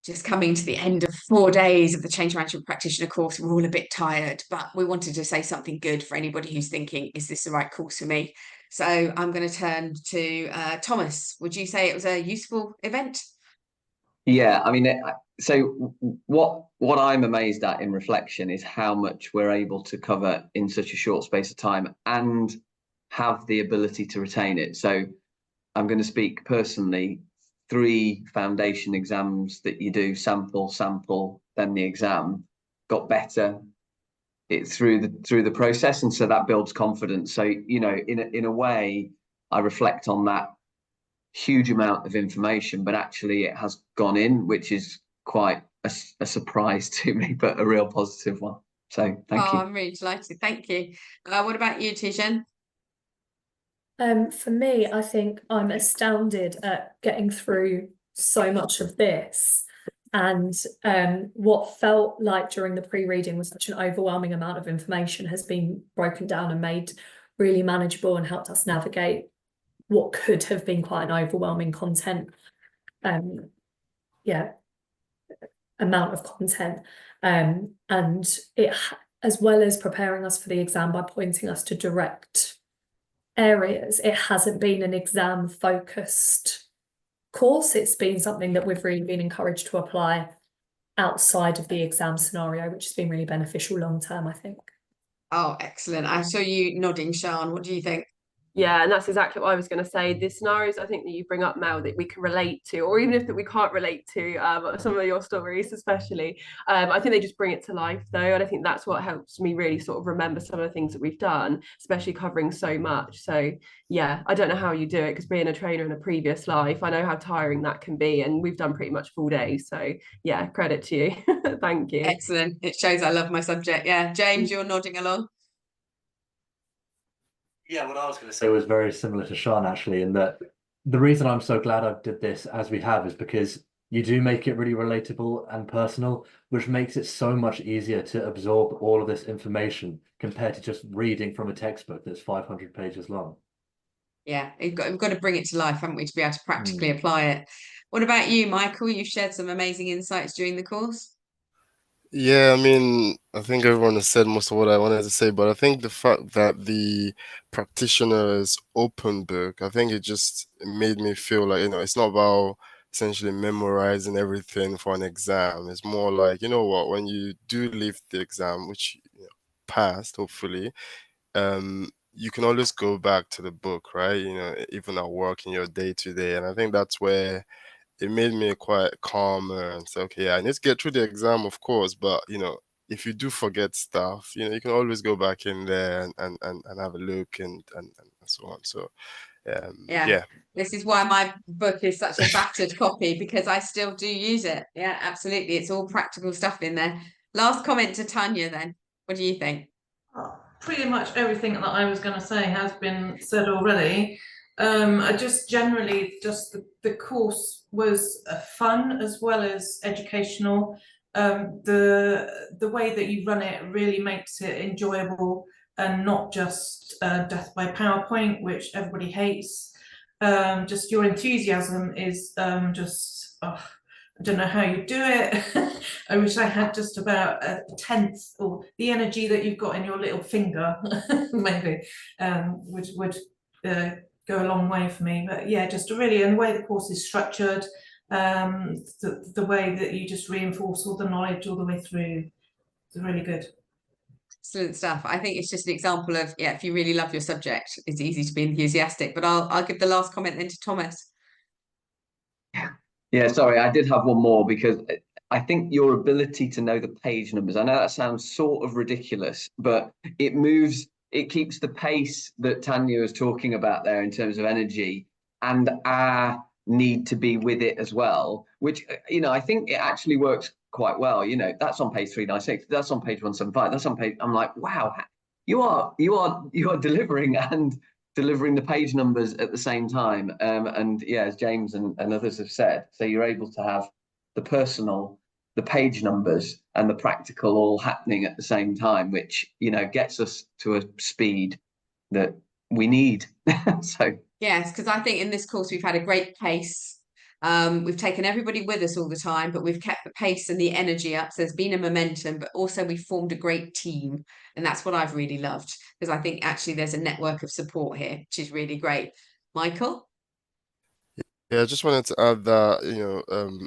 just coming to the end of 4 days of the Change Management Practitioner course. We're all a bit tired, but we wanted to say something good for anybody who's thinking, is this the right course for me? So I'm going to turn to Thomas. Would you say it was a useful event? Yeah, I mean, so what I'm amazed at in reflection is how much we're able to cover in such a short space of time and have the ability to retain it. So I'm going to speak personally. 3 foundation exams that you do, sample, then the exam, got better through the process, and so that builds confidence. So in a way, I reflect on that huge amount of information, but actually it has gone in, which is quite a surprise to me, but a real positive one. So thank you. I'm really delighted. Thank you. What about you, Tijan? For me, I think I'm astounded at getting through so much of this. And what felt like during the pre-reading was such an overwhelming amount of information has been broken down and made really manageable and helped us navigate what could have been quite an overwhelming content. Amount of content. And it, as well as preparing us for the exam by pointing us to direct areas, it hasn't been an exam focused course. It's been something that we've really been encouraged to apply outside of the exam scenario, which has been really beneficial long term, I think. Oh, excellent. I saw you nodding, Sian. What do you think? Yeah, and that's exactly what I was going to say. The scenarios I think that you bring up, Mel, that we can relate to, or even if that we can't relate to, some of your stories especially, I think they just bring it to life though, and I think that's what helps me really sort of remember some of the things that we've done, especially covering so much. So yeah, I don't know how you do it, because being a trainer in a previous life, I know how tiring that can be, and we've done pretty much full days. So yeah, credit to you. Thank you. Excellent. It shows I love my subject. Yeah, James, you're nodding along. Yeah, what I was going to say was very similar to Sean, actually, in that the reason I'm so glad I did this as we have is because you do make it really relatable and personal, which makes it so much easier to absorb all of this information compared to just reading from a textbook that's 500 pages long. Yeah, we've got to bring it to life, haven't we, to be able to practically apply it. What about you, Michael? You shared some amazing insights during the course. Yeah, I mean, I think everyone has said most of what I wanted to say, but I think the fact that the practitioner is open book, I think it made me feel like, it's not about essentially memorizing everything for an exam. It's more like, you know what, when you do leave the exam, which passed, hopefully, you can always go back to the book, right? Even at work in your day to day. And I think that's where it made me quite calmer and say, okay, yeah, I need to get through the exam, of course, but if you do forget stuff, you can always go back in there and have a look and so on. So yeah. This is why my book is such a battered copy, because I still do use it. Yeah, absolutely. It's all practical stuff in there. Last comment to Tanya then. What do you think? Pretty much everything that I was going to say has been said already. I just generally, the course was fun as well as educational. The way that you run it really makes it enjoyable and not just death by PowerPoint, which everybody hates. Just your enthusiasm is I don't know how you do it. I wish I had just about a tenth, or the energy that you've got in your little finger, maybe, would go a long way for me. But yeah, just really, and the way the course is structured, the way that you just reinforce all the knowledge all the way through, it's really good. Excellent stuff. I think it's just an example of, if you really love your subject, it's easy to be enthusiastic. But I'll give the last comment then to Thomas. Yeah, sorry, I did have one more, because I think your ability to know the page numbers, I know that sounds sort of ridiculous, but it keeps the pace that Tanya was talking about there in terms of energy and our need to be with it as well, which, I think it actually works quite well. That's on page 396, that's on page 175, that's on page, I'm like, wow, you are delivering and delivering the page numbers at the same time. And yeah, as James and others have said, so you're able to have the personal, the page numbers and the practical all happening at the same time, which, gets us to a speed that we need. So yes, because I think in this course we've had a great pace. We've taken everybody with us all the time, but we've kept the pace and the energy up. So there's been a momentum, but also we formed a great team. And that's what I've really loved, because I think actually there's a network of support here, which is really great. Michael? Yeah, I just wanted to add that,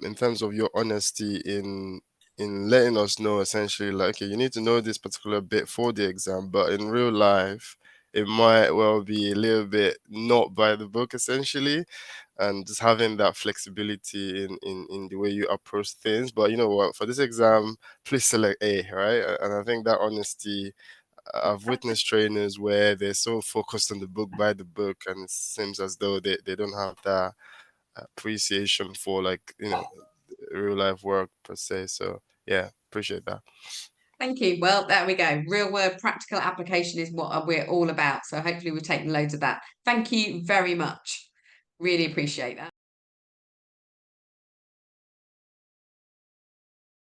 in terms of your honesty in letting us know essentially like, okay, you need to know this particular bit for the exam, but in real life, it might well be a little bit not by the book essentially, and just having that flexibility in the way you approach things. But you know what, for this exam, please select A, right? And I think that honesty, I've witnessed trainers where they're so focused on the book by the book, and it seems as though they don't have that appreciation for, like, real life work per se. So yeah, appreciate that. Thank you. Well, there we go. Real world practical application is what we're all about. So hopefully we're taking loads of that. Thank you very much. Really appreciate that.